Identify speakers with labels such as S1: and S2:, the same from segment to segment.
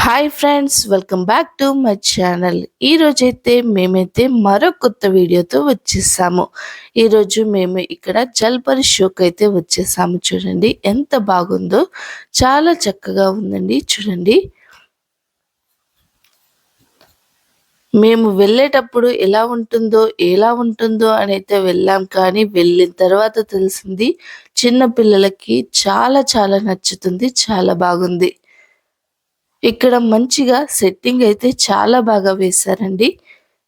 S1: Hi friends, welcome back to my channel. ఈరోజైతే మేమైతే మరో కొత్త వీడియోతో వచ్చేసాము. ఈరోజు మేము ఇక్కడ జల్పరి షోకి అయితే వచ్చేసాము. చూడండి ఎంత బాగుందో, చాలా చక్కగా ఉందండి. చూడండి, మేము వెళ్ళేటప్పుడు ఎలా ఉంటుందో అని అయితే వెళ్ళాం, కానీ వెళ్ళిన తర్వాత తెలిసింది చిన్న పిల్లలకి చాలా చాలా నచ్చుతుంది, చాలా బాగుంది. ఇక్కడ మంచిగా సెట్టింగ్ అయితే చాలా బాగా వేశారండి.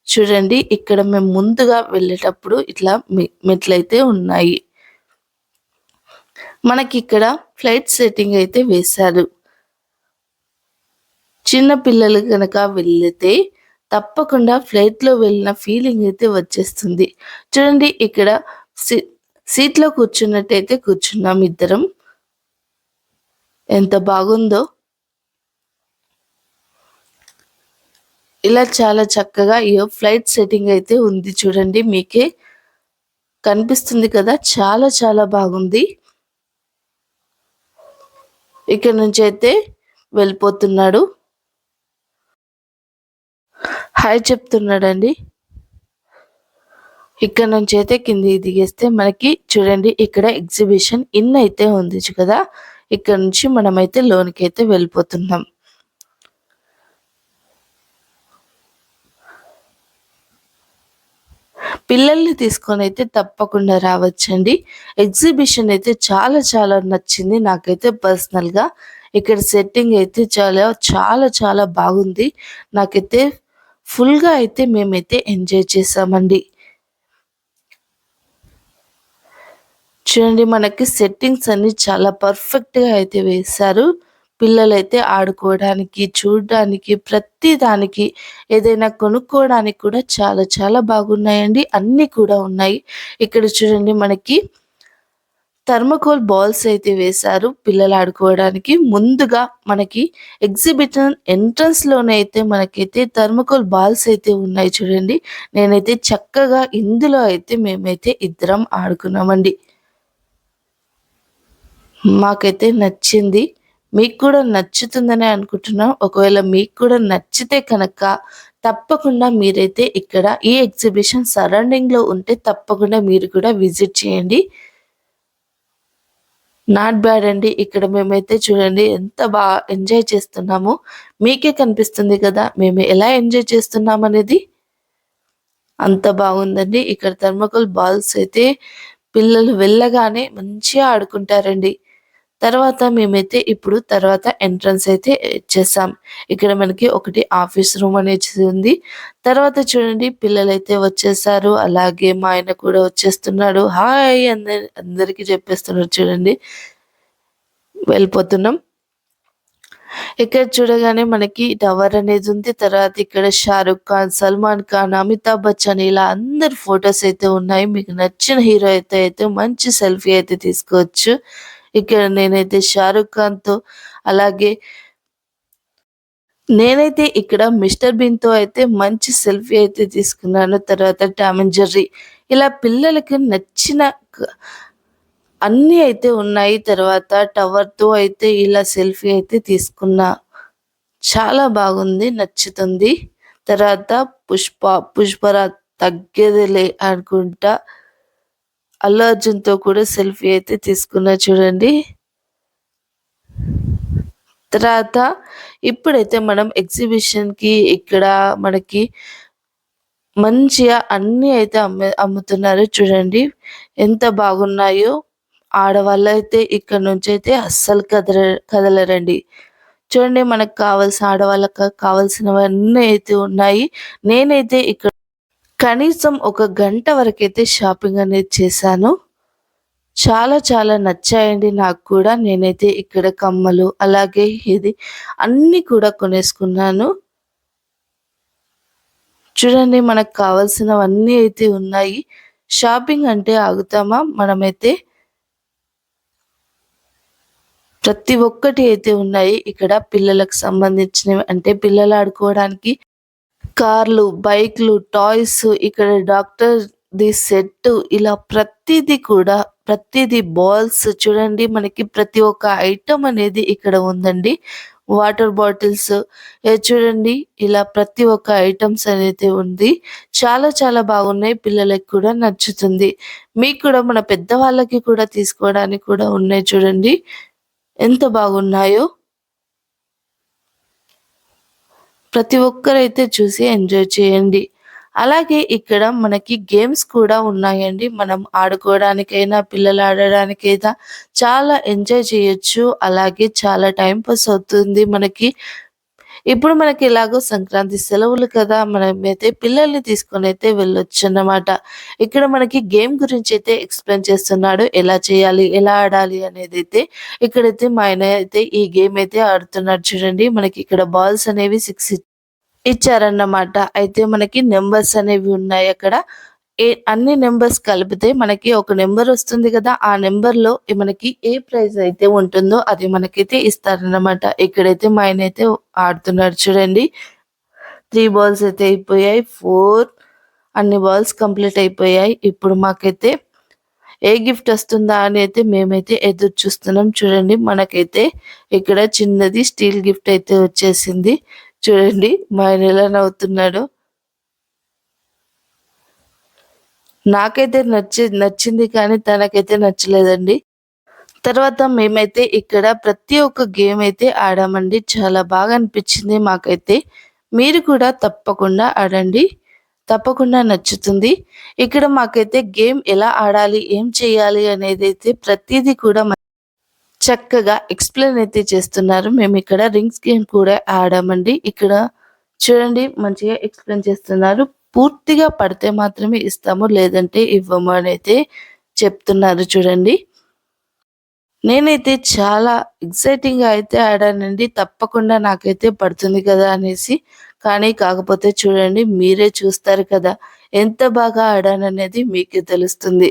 S1: చూడండి, ఇక్కడ మేము ముందుగా వెళ్ళేటప్పుడు ఇట్లా మెట్లయితే ఉన్నాయి. మనకి ఇక్కడ ఫ్లైట్ సెట్టింగ్ అయితే వేశారు. చిన్న పిల్లలు కనుక వెళ్తే తప్పకుండా ఫ్లైట్లో వెళ్ళిన ఫీలింగ్ అయితే వచ్చేస్తుంది. చూడండి, ఇక్కడ సీట్లో కూర్చున్నట్టయితే కూర్చున్నాం ఇద్దరం. ఎంత బాగుందో. ఇలా చాలా చక్కగా ఈ ఫ్లైట్ సెట్టింగ్ అయితే ఉంది. చూడండి, మీకే కనిపిస్తుంది కదా, చాలా చాలా బాగుంది. ఇక్కడ నుంచి అయితే వెళ్ళిపోతున్నాడు, హాయ్ చెప్తున్నాడండి. ఇక్కడ నుంచి అయితే కిందికి దిగేస్తే మనకి చూడండి ఇక్కడ ఎగ్జిబిషన్ ఇన్ అయితే ఉంది కదా. ఇక్కడ నుంచి మనమైతే లోనికి అయితే వెళ్ళిపోతున్నాం. పిల్లల్ని తీసుకొని అయితే తప్పకుండా రావచ్చండి. ఎగ్జిబిషన్ అయితే చాలా చాలా నచ్చింది నాకైతే పర్సనల్గా. ఇక్కడ సెట్టింగ్ అయితే చాలా చాలా చాలా బాగుంది. నాకైతే ఫుల్గా అయితే మేమైతే ఎంజాయ్ చేసామండి. చూడండి, మనకి సెట్టింగ్స్ అన్ని చాలా పర్ఫెక్ట్గా అయితే వేశారు. పిల్లలైతే ఆడుకోవడానికి, చూడడానికి, ప్రతి దానికి, ఏదైనా కొనుక్కోవడానికి కూడా చాలా చాలా బాగున్నాయండి. అన్నీ కూడా ఉన్నాయి. ఇక్కడ చూడండి, మనకి థర్మకోల్ బాల్స్ అయితే వేశారు పిల్లలు ఆడుకోవడానికి. ముందుగా మనకి ఎగ్జిబిషన్ ఎంట్రన్స్ లోనే అయితే మనకైతే థర్మకోల్ బాల్స్ అయితే ఉన్నాయి. చూడండి, నేనైతే చక్కగా ఇందులో అయితే మేమైతే ఇద్దరం ఆడుకున్నామండి. మాకైతే నచ్చింది. మీకు కూడా నచ్చుతుందని అనుకుంటున్నాం. ఒకవేళ మీకు కూడా నచ్చితే కనుక తప్పకుండా మీరైతే ఇక్కడ ఈ ఎగ్జిబిషన్ సరౌండింగ్లో ఉంటే తప్పకుండా మీరు కూడా విజిట్ చేయండి. నాట్ బ్యాడ్ అండి. ఇక్కడ మేమైతే చూడండి ఎంత బాగా ఎంజాయ్ చేస్తున్నాము. మీకే కనిపిస్తుంది కదా మేము ఎలా ఎంజాయ్ చేస్తున్నాం అనేది. అంత బాగుందండి. ఇక్కడ థర్మకోల్ బాల్స్ అయితే పిల్లలు వెళ్ళగానే మంచిగా ఆడుకుంటారండి. తర్వాత మేమైతే ఇప్పుడు ఎంట్రన్స్ అయితే ఇచ్చేసాం. ఇక్కడ మనకి ఒకటి ఆఫీస్ రూమ్ అనేది ఉంది. తర్వాత చూడండి, పిల్లలైతే వచ్చేసారు. అలాగే మా ఆయన కూడా వచ్చేస్తున్నాడు. హాయ్ అందరికి చెప్పేస్తున్నాడు. చూడండి, వెళ్ళిపోతున్నాం. ఇక్కడ చూడగానే మనకి టవర్ అనేది ఉంది. తర్వాత ఇక్కడ షారుఖ్ ఖాన్, సల్మాన్ ఖాన్, అమితాబ్ బచ్చన్ ఇలా అందరి ఫొటోస్ అయితే ఉన్నాయి. మీకు నచ్చిన హీరో అయితే మంచి సెల్ఫీ అయితే తీసుకోవచ్చు. ఇక్కడ నేనైతే షారుఖ్ ఖాన్తో, అలాగే నేనైతే ఇక్కడ మిస్టర్ బీన్ తో అయితే మంచి సెల్ఫీ అయితే తీసుకున్నాను. తర్వాత టామ్ అండ్ జెర్రీ ఇలా పిల్లలకి నచ్చిన అన్నీ అయితే ఉన్నాయి. తర్వాత టవర్తో అయితే ఇలా సెల్ఫీ అయితే తీసుకున్నా. చాలా బాగుంది, నచ్చుతుంది. తర్వాత పుష్పరాజ్ తగ్గేదిలే అనుకుంటా అల్లు అర్జున్తో కూడా సెల్ఫీ అయితే తీసుకున్నా. చూడండి, తర్వాత ఇప్పుడైతే మనం ఎగ్జిబిషన్కి ఇక్కడ మనకి మంచిగా అన్నీ అయితే అమ్ముతున్నారు. చూడండి ఎంత బాగున్నాయో. ఆడవాళ్ళు అయితే ఇక్కడ నుంచి అయితే అస్సలు కదలరండి. చూడండి, మనకు కావాల్సిన ఆడవాళ్ళకి కావాల్సినవన్నీ అయితే ఉన్నాయి. నేనైతే ఇక్కడ కనీసం 1 గంట వరకైతే షాపింగ్ అనేది చేశాను. చాలా చాలా నచ్చాయండి నాకు కూడా. నేనైతే ఇక్కడ కమ్మలు, అలాగే ఇది అన్నీ కూడా కొనేసుకున్నాను. చూడండి, మనకు కావాల్సినవన్నీ అయితే ఉన్నాయి. షాపింగ్ అంటే ఆగుతామా మనమైతే. ప్రతి ఒక్కటి అయితే ఉన్నాయి ఇక్కడ. పిల్లలకు సంబంధించినవి అంటే పిల్లలు ఆడుకోవడానికి కార్లు, బైక్లు, టాయ్స్, ఇక్కడ డాక్టర్ ది సెట్ ఇలా ప్రతీది కూడా ప్రతీది బాల్స్ చూడండి మనకి ప్రతి ఒక్క ఐటెం అనేది ఇక్కడ ఉందండి. వాటర్ బాటిల్స్ చూడండి ఇలా ప్రతి ఒక్క ఐటెమ్స్ అనేది ఉంది. చాలా చాలా బాగున్నాయి. పిల్లలకి కూడా నచ్చుతుంది. మీకు కూడా మన పెద్దవాళ్ళకి కూడా తీసుకోవడానికి కూడా ఉన్నాయి చూడండి. ఎంత బాగున్నాయో. ప్రతి ఒక్కరైతే చూసి ఎంజాయ్ చేయండి. అలాగే ఇక్కడ మనకి గేమ్స్ కూడా ఉన్నాయండి. మనం ఆడుకోవడానికైనా, పిల్లలు ఆడడానికైనా చాలా ఎంజాయ్ చేయొచ్చు. అలాగే చాలా టైమ్ పాస్ అవుతుంది మనకి. ఇప్పుడు మనకి ఎలాగో సంక్రాంతి సెలవులు కదా! మనమైతే పిల్లల్ని తీసుకొనైతే వెళ్ళొచ్చన్నమాట. ఇక్కడ మనకి గేమ్ గురించైతే ఎక్స్‌ప్లెయిన్ చేస్తున్నాడు. ఎలా చేయాలి? ఎలా ఆడాలి? అనేదైతే ఇక్కడైతే మా ఆయన అయితే ఈ గేమ్ అయితే ఆడుతున్నాడు చూడండి. మనకి ఇక్కడ బాల్స్ అనేవి 6 ఇచ్చారన్నమాట. అయితే మనకి నంబర్స్ అనేవి ఉన్నాయక్కడ. అన్ని నంబర్స్ కలిపితే మనకి ఒక నంబర్ వస్తుంది కదా! ఆ నంబర్‌లో మనకి ఏ ప్రైజ్ అయితే ఉంటుందో అది మనకైతే ఇస్తారన్నమాట. ఇక్కడైతే మా ఆయనైతే ఆడుతున్నాడు చూడండి. 3 బాల్స్ అయితే అయిపోయాయి. 4 అన్ని బాల్స్ కంప్లీట్ అయిపోయాయి. ఇప్పుడు మాకైతే ఏ గిఫ్ట్ వస్తుందా అని అయితే మేమైతే ఎదురు చూస్తున్నాం. చూడండి మనకైతే ఇక్కడ చిన్నది స్టీల్ గిఫ్ట్ అయితే వచ్చేసింది. చూడండి మా ఆయన ఎలా నవ్వుతున్నాడో. నాకైతే నచ్చింది కానీ తనకైతే నచ్చలేదండి. తర్వాత మేమైతే ఇక్కడ ప్రతి ఒక్క గేమ్ అయితే ఆడామండి. చాలా బాగా అనిపించింది మాకైతే. మీరు కూడా తప్పకుండా ఆడండి. తప్పకుండా నచ్చుతుంది. ఇక్కడ మాకైతే గేమ్ ఎలా ఆడాలి, ఏం చేయాలి అనేదైతే ప్రతీది కూడా చక్కగా ఎక్స్‌ప్లెయిన్ అయితే చేస్తున్నారు. మేమిక్కడ రింగ్స్ గేమ్ కూడా ఆడామండి. ఇక్కడ చూడండి మంచిగా ఎక్స్‌ప్లెయిన్ చేస్తున్నారు. పూర్తిగా పడితే మాత్రమే ఇస్తాము. లేదంటే ఇవ్వము అనైతే చెప్తున్నారు చూడండి. నేనైతే చాలా ఎక్సైటింగ్‌గా అయితే ఆడానండి. తప్పకుండా నాకైతే పడుతుంది కదా అనేసి. కానీ కాకపోతే చూడండి మీరే చూస్తారు కదా! ఎంత బాగా ఆడాననేది మీకే తెలుస్తుంది.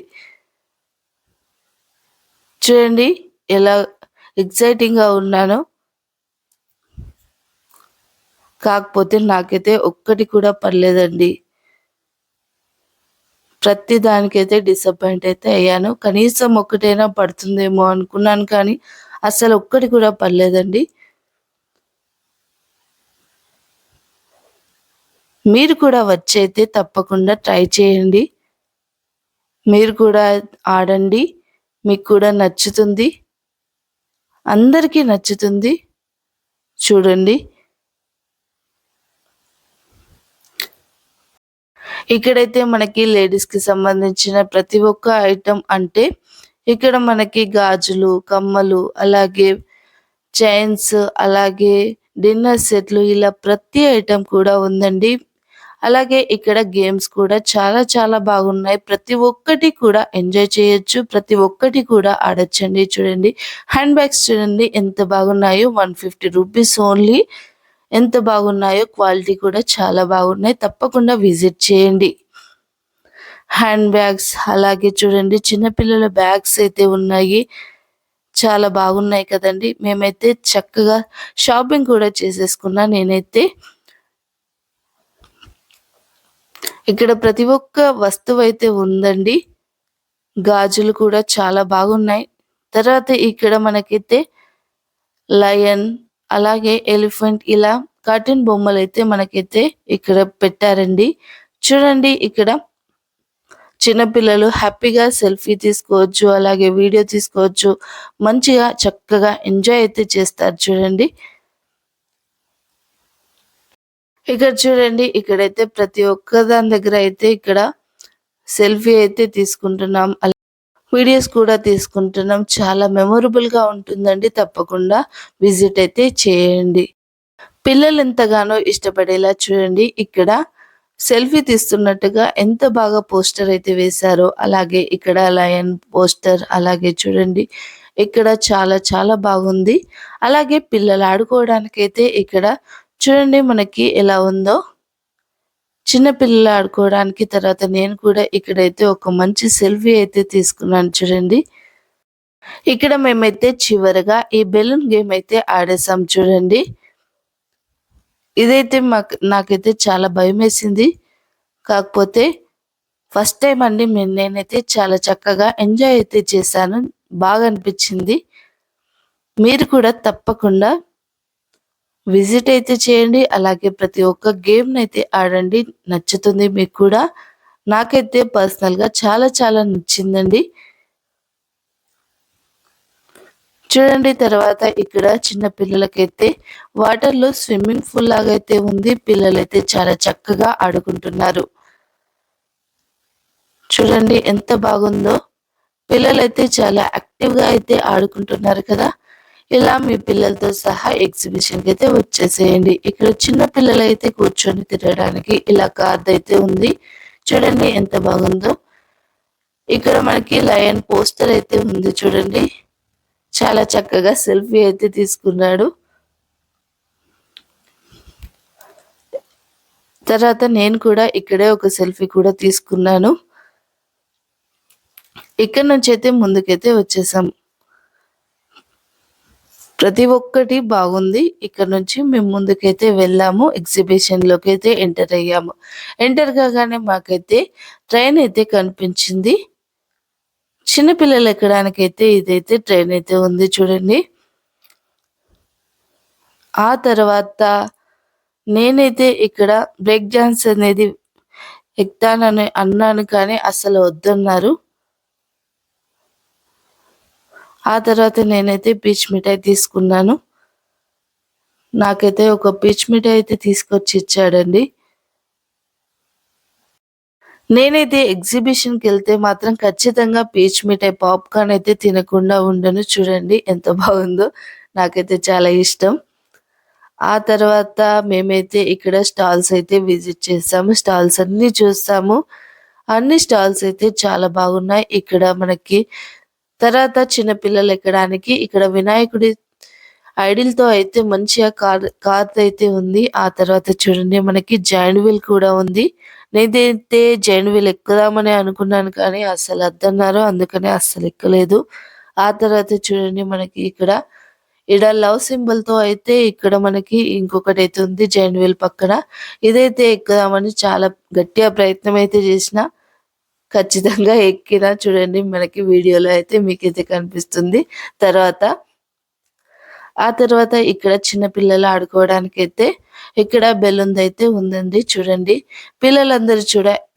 S1: చూడండి ఎలా ఎక్సైటింగ్‌గా ఉన్నానో. కాకపోతే నాకైతే ఒక్కటి కూడా పడలేదండి. ప్రతి దానికైతే డిసప్పాయింట్ అయితే అయ్యాను. కనీసం ఒక్కటైనా పడుతుందేమో అనుకున్నాను కానీ అసలు ఒక్కటి కూడా పడలేదండి. మీరు కూడా వచ్చైతే తప్పకుండా ట్రై చేయండి. మీరు కూడా ఆడండి. మీకు కూడా నచ్చుతుంది. అందరికీ నచ్చుతుంది. చూడండి. ఇక్కడైతే మనకి లేడీస్‌కి సంబంధించిన ప్రతి ఒక్క ఐటెం అంటే ఇక్కడ మనకి గాజులు, కమ్మలు, అలాగే చైన్స్, అలాగే డిన్నర్ సెట్లు ఇలా ప్రతి ఐటెం కూడా ఉందండి. అలాగే ఇక్కడ గేమ్స్ కూడా చాలా చాలా బాగున్నాయి. ప్రతి ఒక్కటి కూడా ఎంజాయ్ చేయొచ్చు. ప్రతి ఒక్కటి కూడా ఆడొచ్చండి. చూడండి హ్యాండ్ బ్యాగ్స్ చూడండి ఎంత బాగున్నాయో. 150 రూపీస్ ఓన్లీ. ఎంత బాగున్నాయో. క్వాలిటీ కూడా చాలా బాగున్నాయి. తప్పకుండా విజిట్ చేయండి. హ్యాండ్ బ్యాగ్స్ అలాగే చూడండి చిన్న పిల్లల బ్యాగ్స్ అయితే ఉన్నాయి. చాలా బాగున్నాయి కదండీ! మేమైతే చక్కగా షాపింగ్ కూడా చేసేసుకున్నా నేనైతే. ఇక్కడ ప్రతి ఒక్క వస్తువైతే ఉందండి. గాజులు కూడా చాలా బాగున్నాయి. తర్వాత ఇక్కడ మనకైతే లయన్, అలాగే ఎలిఫెంట్ ఇలా కార్టూన్ బొమ్మలైతే మనకైతే ఇక్కడ పెట్టారండి. చూడండి ఇక్కడ చిన్న పిల్లలు హ్యాపీగా సెల్ఫీ తీసుకోవచ్చు. అలాగే వీడియో తీసుకోవచ్చు. మంచిగా చక్కగా ఎంజాయ్ అయితే చేస్తారు చూడండి. ఇక్కడ చూడండి ఇక్కడైతే ప్రతి ఒక్క దాని దగ్గర అయితే ఇక్కడ సెల్ఫీ అయితే తీసుకుంటున్నాం. వీడియోస్ కూడా తీసుకుంటున్నాం. చాలా మెమొరబుల్‌గా ఉంటుందండి. తప్పకుండా విజిట్ అయితే చేయండి. పిల్లలు ఎంతగానో ఇష్టపడేలా చూడండి ఇక్కడ సెల్ఫీ తీస్తున్నట్టుగా ఎంత బాగా పోస్టర్ అయితే వేశారో. అలాగే ఇక్కడ లయన్ పోస్టర్ అలాగే చూడండి ఇక్కడ చాలా చాలా బాగుంది. అలాగే పిల్లలు ఆడుకోవడానికైతే ఇక్కడ చూడండి మనకి ఎలా ఉందో. చిన్న పిల్లలు ఆడుకోవడానికి తర్వాత నేను కూడా ఇక్కడైతే ఒక మంచి సెల్ఫీ అయితే తీసుకున్నాను చూడండి. ఇక్కడ మేమైతే చివరగా ఈ బెలూన్ గేమ్ అయితే ఆడేసాం చూడండి. ఇదైతే నాకైతే చాలా భయమేసింది. కాకపోతే ఫస్ట్ టైమ్ అండి నేనైతే చాలా చక్కగా ఎంజాయ్ అయితే చేశాను. బాగా అనిపించింది. మీరు కూడా తప్పకుండా విజిట్ అయితే చేయండి. అలాగే ప్రతి ఒక్క గేమ్‌నైతే ఆడండి. నచ్చుతుంది మీకు కూడా. నాకైతే పర్సనల్‌గా చాలా చాలా నచ్చిందండి. చూడండి తర్వాత ఇక్కడ చిన్న పిల్లలకైతే వాటర్‌లో స్విమ్మింగ్ పూల్ లాగా అయితే ఉంది. పిల్లలైతే చాలా చక్కగా ఆడుకుంటున్నారు. చూడండి ఎంత బాగుందో. పిల్లలైతే చాలా యాక్టివ్‌గా అయితే ఆడుకుంటున్నారు కదా! ఇలా మీ పిల్లలతో సహా ఎగ్జిబిషన్‌కి అయితే వచ్చేసేయండి. ఇక్కడ చిన్న పిల్లలైతే కూర్చొని తిరగడానికి ఇలా కార్డ్ అయితే ఉంది. చూడండి ఎంత బాగుందో. ఇక్కడ మనకి లయన్ పోస్టర్ అయితే ఉంది చూడండి. చాలా చక్కగా సెల్ఫీ అయితే తీసుకున్నాడు. తర్వాత నేను కూడా ఇక్కడే ఒక సెల్ఫీ కూడా తీసుకున్నాను. ఇక్కడ నుంచి అయితే ముందుకైతే వచ్చేసాం. ప్రతి ఒక్కటి బాగుంది. ఇక్కడ నుంచి మేము ముందుకైతే వెళ్ళాము. ఎగ్జిబిషన్‌లోకి అయితే ఎంటర్ అయ్యాము. ఎంటర్ కాగానే మాకైతే ట్రైన్ అయితే కనిపించింది. చిన్న పిల్లలు ఎక్కడానికైతే ఇదైతే ట్రైన్ అయితే ఉంది చూడండి. ఆ తర్వాత నేనైతే ఇక్కడ బ్రేక్ డాన్స్ అనేది ఎక్కుతానని అన్నాను కానీ అసలు వద్దన్నారు. ఆ తర్వాత నేనైతే పీచ్ మిఠాయి తీసుకున్నాను. నాకైతే ఒక పీచ్ మిఠాయి అయితే తీసుకొచ్చి ఇచ్చాడండి. నేనైతే ఎగ్జిబిషన్‌కెళ్తే మాత్రం ఖచ్చితంగా పీచ్ మిఠాయి, పాప్‌కార్న్ అయితే తినకుండా ఉండను. చూడండి ఎంత బాగుందో. నాకైతే చాలా ఇష్టం. ఆ తర్వాత మేమైతే ఇక్కడ స్టాల్స్ అయితే విజిట్ చేసాము. స్టాల్స్ అన్నీ చూసాము. అన్ని స్టాల్స్ అయితే చాలా బాగున్నాయి. ఇక్కడ మనకి తర్వాత చిన్న పిల్లలు ఎక్కడానికి ఇక్కడ వినాయకుడి ఐడిల్‌తో అయితే మంచిగా కార్ అయితే ఉంది. ఆ తర్వాత చూడండి మనకి జైంట్ వీల్ కూడా ఉంది. నేనైతే జైంట్ వీల్ ఎక్కుదామని అనుకున్నాను కానీ అస్సలు వద్దన్నారు. అందుకనే అస్సలు ఎక్కలేదు. ఆ తర్వాత చూడండి మనకి ఇక్కడ లవ్ సింబల్‌తో అయితే ఇక్కడ మనకి ఇంకొకటైతే ఉంది జైంట్ వీల్ పక్కన. ఇదైతే ఎక్కుదామని చాలా గట్టిగా ప్రయత్నం అయితే చేసినా ఖచ్చితంగా ఎక్కినా చూడండి మనకి వీడియోలో అయితే మీకైతే కనిపిస్తుంది. తర్వాత ఆ తర్వాత ఇక్కడ చిన్న పిల్లలు ఆడుకోవడానికైతే ఇక్కడ బెలూన్‌దయితే ఉందండి చూడండి. పిల్లలందరూ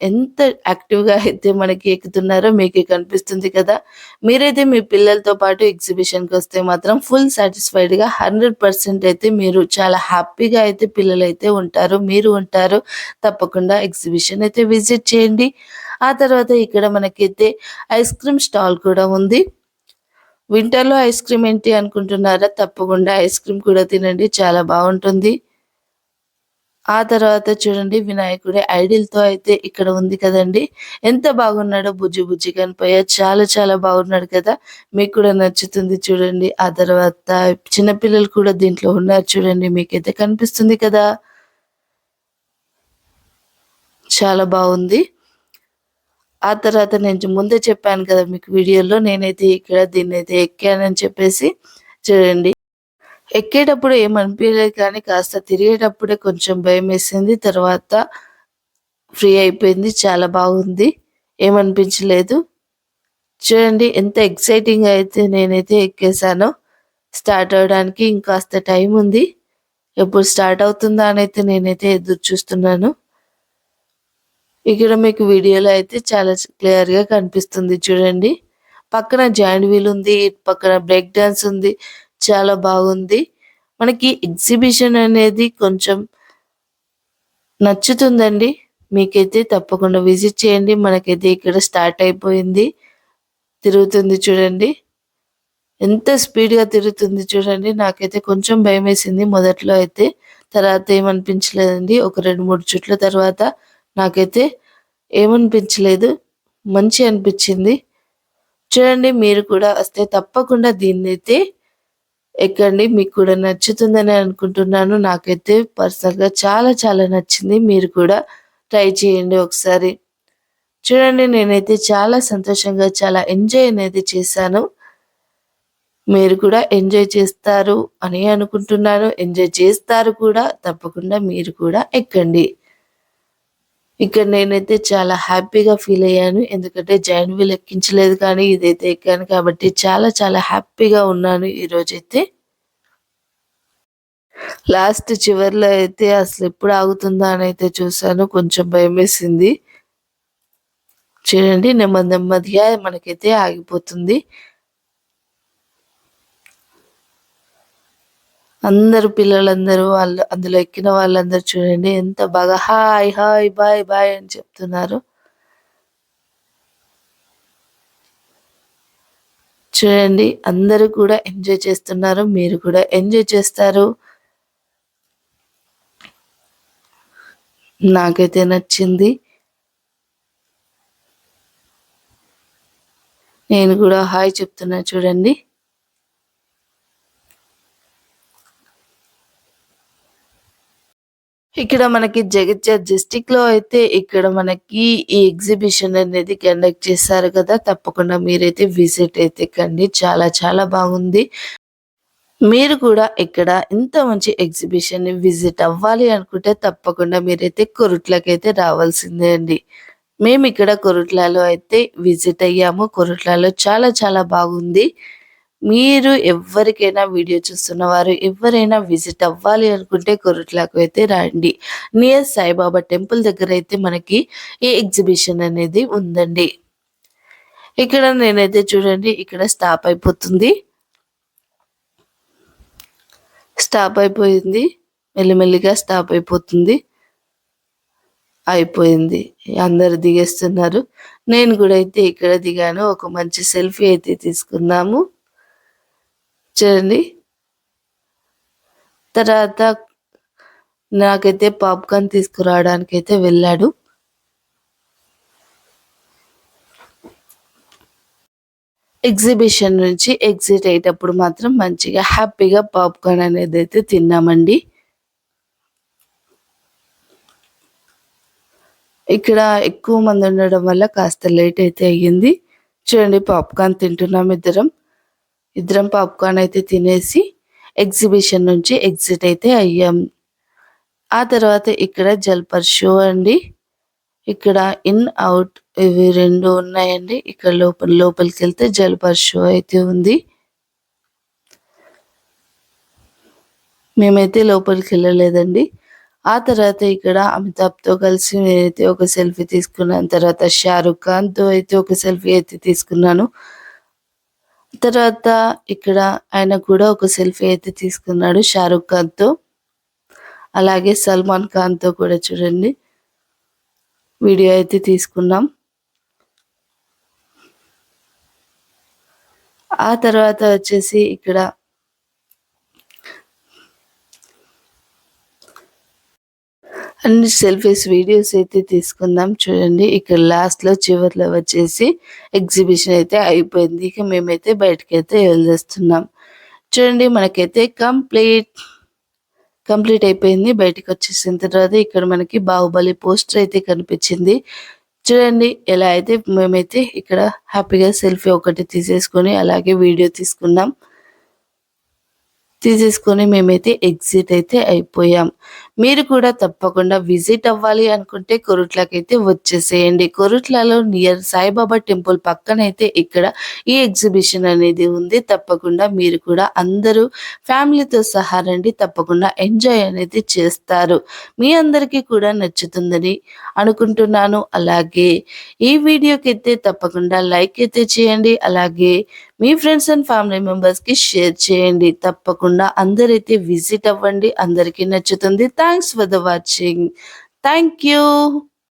S1: ఎంత యాక్టివ్‌గా అయితే మనకి ఎక్కుతున్నారో మీకే కనిపిస్తుంది కదా! మీరైతే మీ పిల్లలతో పాటు ఎగ్జిబిషన్‌కొస్తే మాత్రం ఫుల్ సాటిస్ఫైడ్‌గా 100% అయితే మీరు చాలా హ్యాపీగా అయితే పిల్లలైతే ఉంటారు. మీరు ఉంటారు. తప్పకుండా ఎగ్జిబిషన్ అయితే విజిట్ చేయండి. ఆ తర్వాత ఇక్కడ మనకైతే ఐస్ క్రీమ్ స్టాల్ కూడా ఉంది. వింటర్‌లో ఐస్ క్రీమ్ ఏంటి అనుకుంటున్నారా? తప్పకుండా ఐస్ క్రీమ్ కూడా తినండి. చాలా బావుంటుంది. ఆ తర్వాత చూడండి వినాయకుడి ఐడిల్‌తో అయితే ఇక్కడ ఉంది కదండీ! ఎంత బాగున్నాడో బుజ్జి బుజ్జి గణపయ్య. చాలా చాలా బాగున్నాడు కదా! మీకు కూడా నచ్చుతుంది చూడండి. ఆ తర్వాత చిన్న పిల్లలు కూడా దీంట్లో ఉన్నారు చూడండి. మీకైతే కనిపిస్తుంది కదా! చాలా బావుంది. ఆ తర్వాత నేను ముందే చెప్పాను కదా మీకు వీడియోలో నేనైతే ఇక్కడ దీన్నైతే ఎక్కానని చెప్పేసి. చూడండి. ఎక్కేటప్పుడు ఏమనిపియలేదు కానీ కాస్త తిరిగేటప్పుడే కొంచెం భయమేసింది. తర్వాత ఫ్రీ అయిపోయింది. చాలా బాగుంది. ఏమనిపించలేదు. చూడండి ఎంత ఎక్సైటింగ్‌గా అయితే నేనైతే ఎక్కేసానో. స్టార్ట్ అవ్వడానికి ఇంకాస్త టైం ఉంది. ఎప్పుడు స్టార్ట్ అవుతుందా అనైతే నేనైతే ఎదురు చూస్తున్నాను. ఇక్కడ మీకు వీడియోలో అయితే చాలా క్లియర్‌గా కనిపిస్తుంది చూడండి. పక్కన జాయింట్ వీల్ ఉంది. ఇటు పక్కన బ్రేక్ డాన్స్ ఉంది. చాలా బాగుంది. మనకి ఎగ్జిబిషన్ అనేది కొంచెం నచ్చుతుందండి. మీకైతే తప్పకుండా విజిట్ చేయండి. మనకైతే ఇక్కడ స్టార్ట్ అయిపోయింది. తిరుగుతుంది చూడండి. ఎంత స్పీడ్‌గా తిరుగుతుంది చూడండి. నాకైతే కొంచెం భయమేసింది మొదట్లో అయితే. తర్వాత ఏమనిపించలేదండి. ఒక 2, 3 చుట్ల తర్వాత నాకైతే ఏమనిపించలేదు. మంచిగా అనిపించింది. చూడండి మీరు కూడా వస్తే తప్పకుండా దీన్నైతే ఎక్కండి. మీకు కూడా నచ్చుతుందని అనుకుంటున్నాను. నాకైతే పర్సనల్‌గా చాలా చాలా నచ్చింది. మీరు కూడా ట్రై చేయండి ఒకసారి. చూడండి నేనైతే చాలా సంతోషంగా చాలా ఎంజాయ్ అనేది చేశాను. మీరు కూడా ఎంజాయ్ చేస్తారు అని అనుకుంటున్నాను. ఎంజాయ్ చేస్తారు కూడా. తప్పకుండా మీరు కూడా ఎక్కండి. ఇక్కడ నేనైతే చాలా హ్యాపీగా ఫీల్ అయ్యాను. ఎందుకంటే జాయింట్ వీల్ ఎక్కించలేదు కానీ ఇదైతే ఎక్కాను కాబట్టి చాలా చాలా హ్యాపీగా ఉన్నాను ఈరోజైతే. లాస్ట్ చివర్లో అయితే అసలెప్పుడు ఆగుతుందా అనైతే చూసాను. కొంచెం భయమేసింది. చూడండి నెమ్మది నెమ్మదిగా మనకైతే ఆగిపోతుంది. అందరూ పిల్లలందరూ వాళ్ళు అందులో ఎక్కిన వాళ్ళందరూ చూడండి ఎంత బాగా హాయ్, హాయ్, బాయ్, బాయ్ అని చెప్తున్నారు. చూడండి అందరూ కూడా ఎంజాయ్ చేస్తున్నారు. మీరు కూడా ఎంజాయ్ చేస్తారు. నాకైతే నచ్చింది. నేను కూడా హాయ్ చెప్తున్నా చూడండి. ఇక్కడ మనకి జగిత్యాల డిస్ట్రిక్ట్‌లో అయితే ఇక్కడ మనకి ఈ ఎగ్జిబిషన్ అనేది కండక్ట్ చేశారు కదా! తప్పకుండా మీరైతే విజిట్ అయితే కండి. చాలా చాలా బాగుంది. మీరు కూడా ఇక్కడ ఇంత మంచి ఎగ్జిబిషన్‌ని విజిట్ అవ్వాలి అనుకుంటే తప్పకుండా మీరైతే కొరుట్లకైతే రావాల్సిందే అండి. మేమిక్కడ కొరుట్లలో అయితే విజిట్ అయ్యాము. కొరుట్లలో చాలా చాలా బాగుంది. మీరు ఎవ్వరికైనా వీడియో చూస్తున్న వారు ఎవరైనా విజిట్ అవ్వాలి అనుకుంటే కొరుట్లకు అయితే రండి. నియర్ సాయిబాబా టెంపుల్ దగ్గర అయితే మనకి ఈ ఎగ్జిబిషన్ అనేది ఉందండి. ఇక్కడ నేనైతే చూడండి ఇక్కడ స్టాప్ అయిపోతుంది. స్టాప్ అయిపోయింది. మెల్లిమెల్లిగా స్టాప్ అయిపోతుంది. అయిపోయింది. అందరూ దిగేస్తున్నారు. నేను కూడా అయితే ఇక్కడ దిగాను. ఒక మంచి సెల్ఫీ అయితే తీసుకున్నాము. చూడండి. తర్వాత నాకైతే పాప్‌కార్న్ తీసుకురావడానికైతే వెళ్ళాడు. ఎగ్జిబిషన్ నుంచి ఎగ్జిట్ అయ్యేటప్పుడు మాత్రం మంచిగా హ్యాపీగా పాప్‌కార్న్ అనేదైతే తిన్నామండి. ఇక్కడ ఎక్కువ మంది ఉండడం వల్ల కాస్త లేట్ అయితే అయ్యింది. చూడండి పాప్‌కార్న్ తింటున్నాం ఇద్దరం. ఇద్దరం పాప్‌కార్న్ అయితే తినేసి ఎగ్జిబిషన్ నుంచి ఎగ్జిట్ అయితే అయ్యాం. ఆ తర్వాత ఇక్కడ జల్పర్ షో అండి. ఇక్కడ ఇన్, ఔట్ ఇవి 2 ఉన్నాయండి. ఇక్కడ లోపలికెళ్తే జల్పర్ షో అయితే ఉంది. మేమైతే లోపలికెళ్ళలేదండి. ఆ తర్వాత ఇక్కడ అమితాబ్‌తో కలిసి నేనైతే ఒక సెల్ఫీ తీసుకున్నాను. తర్వాత షారుఖ్ ఖాన్‌తో అయితే ఒక సెల్ఫీ అయితే తీసుకున్నాను. తర్వాత ఇక్కడ ఆయన కూడా ఒక సెల్ఫీ అయితే తీసుకున్నాడు షారుఖ్ ఖాన్‌తో. అలాగే సల్మాన్ ఖాన్‌తో కూడా చూడండి వీడియో అయితే తీసుకున్నాం. ఆ తర్వాత వచ్చేసి ఇక్కడ అన్ని సెల్ఫీస్, వీడియోస్ అయితే తీసుకుందాం. చూడండి ఇక్కడ లాస్ట్‌లో చివర్లో వచ్చేసి ఎగ్జిబిషన్ అయితే అయిపోయింది. ఇక మేమైతే బయటికైతే వెళ్ళేస్తున్నాం. చూడండి మనకైతే కంప్లీట్ అయిపోయింది. బయటికొచ్చేసిన తర్వాత ఇక్కడ మనకి బాహుబలి పోస్టర్ అయితే కనిపించింది. చూడండి ఎలా అయితే మేమైతే ఇక్కడ హ్యాపీగా సెల్ఫీ ఒకటి తీసేసుకొని అలాగే వీడియో తీసుకున్నాం. తీసేసుకొని మేమైతే ఎగ్జిట్ అయితే అయిపోయాం. మీరు కూడా తప్పకుండా విజిట్ అవ్వాలి అనుకుంటే కొరుట్లకైతే వచ్చేసేయండి. కొరుట్లలో నియర్ సాయిబాబా టెంపుల్ పక్కనైతే ఇక్కడ ఈ ఎగ్జిబిషన్ అనేది ఉంది. తప్పకుండా మీరు కూడా అందరూ ఫ్యామిలీతో సహా రండి. తప్పకుండా ఎంజాయ్ అనేది చేస్తారు. మీ అందరికీ కూడా నచ్చుతుందని అనుకుంటున్నాను. అలాగే ఈ వీడియోకైతే తప్పకుండా లైక్ అయితే చేయండి. అలాగే మీ ఫ్రెండ్స్ అండ్ ఫ్యామిలీ మెంబర్స్‌కి షేర్ చేయండి. తప్పకుండా అందరైతే విజిట్ అవ్వండి. అందరికీ నచ్చుతుంది. Thanks for the watching. Thank you.